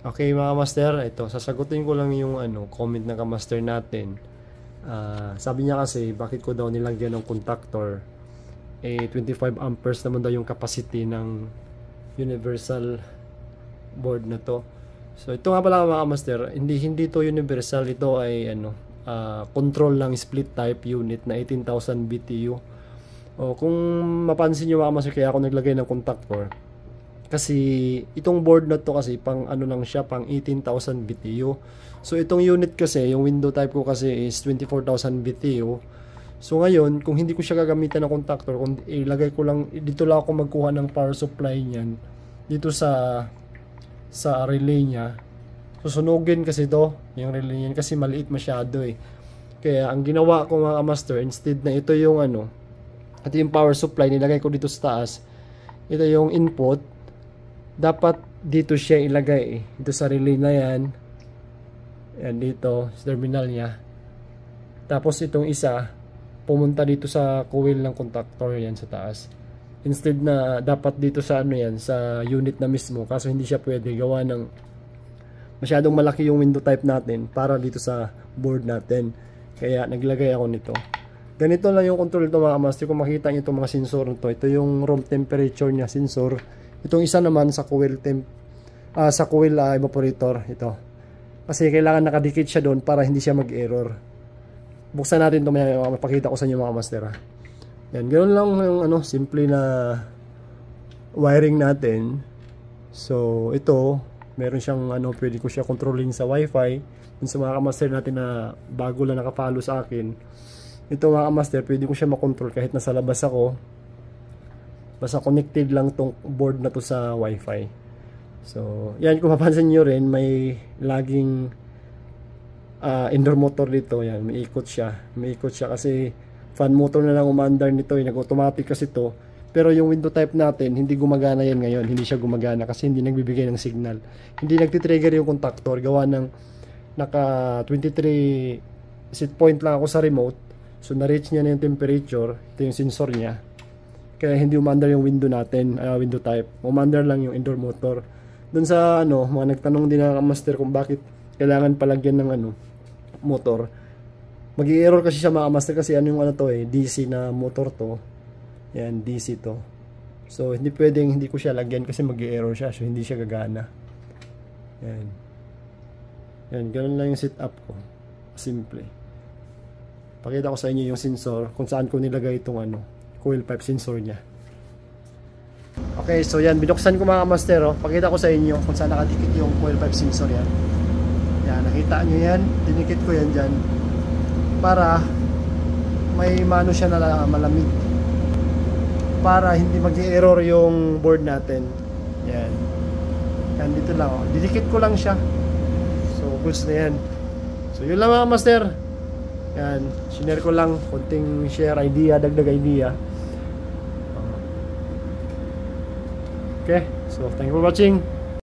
Okay mga master, ito sasagutin ko lang yung comment ng kamaster natin. Sabi niya kasi bakit ko daw nilagyan ng contactor. 25 amperes naman daw yung capacity ng universal board na to. So ito nga pala mga master, hindi to universal, ito ay control lang split type unit na 18,000 BTU. Kung mapansin niyo mga master, kaya ako naglagay ng contactor. Kasi itong board na to kasi pang lang siya, pang 18,000 BTU. So itong unit kasi, yung window type ko kasi is 24,000 BTU. So ngayon, kung hindi ko siya gagamitan ng contactor, kung ilagay ko lang, dito lang ako magkuha ng power supply niyan, dito sa relay niya. Susunugin kasi to, yung relay niyan, kasi maliit masyado eh. Kaya ang ginawa ko mga master, instead na ito yung ito yung power supply, nilagay ko dito sa taas. Ito yung input. Dapat dito siya ilagay dito sa relay na yan. Yan dito sa terminal niya. Tapos itong isa pumunta dito sa coil ng contactor yan sa taas. Instead na dapat dito sa yan, sa unit na mismo, kaso hindi siya pwede gawa ng masyadong malaki yung window type natin para dito sa board natin. Kaya naglagay ako nito. Ganito lang yung control ito mga master. Kung makita niyo itong mga sensor nito, ito yung room temperature niya sensor. Itong isa naman sa coil sa coil evaporator ito. Kasi kailangan nakadikit siya doon para hindi siya mag-error. Buksan natin ito, mapakita ko sa inyo mga master. Yan, ganoon lang yung simple na wiring natin. So ito, meron siyang pwede ko siya controlling sa wifi. Dun sa mga master natin na bago lang nakapalo sa akin. Ito mga master, pwede ko siya makontrol kahit nasa labas ako. Basta connected lang tong board na to sa wifi. So yan, kung mapansin nyo rin, may laging indoor motor dito. Yan, may ikot siya kasi fan motor na lang umandar nito, nag-automatic kasi to. Pero yung window type natin, hindi gumagana yan ngayon. Hindi siya gumagana kasi hindi nagbibigay ng signal. Hindi nagtitrigger yung contactor, gawa ng naka 23 set point lang ako sa remote. So na-reach niya na yung temperature. Ito yung sensor niya. Kaya hindi umandar yung window natin, window type. Umandar lang yung indoor motor. Doon sa mga nagtanong din na master kung bakit kailangan palagyan ng motor. Mag-i-error kasi siya mga master kasi yung to DC na motor to. Yan, DC to. So hindi pwedeng hindi ko siya lagyan kasi mag-i-error siya. So hindi siya gagana. Yan. Yan, ganoon lang yung setup ko. Simple. Pakita ko sa inyo yung sensor kung saan ko nilagay itong coil pipe sensor niya. Okay, so yan, binuksan ko mga master. Pakita ko sa inyo kung saan nakadikit yung coil pipe sensor yan. Yan, nakita nyo yan, dinikit ko yan dyan para may mano siya na malamig, para hindi mag-i-error yung board natin. Yan, yan dito lang didikit ko lang siya. So goods na yan. So yun lang mga master. Yan, sinare ko lang, konting share idea, dagdag idea. Okay, so thank you for watching.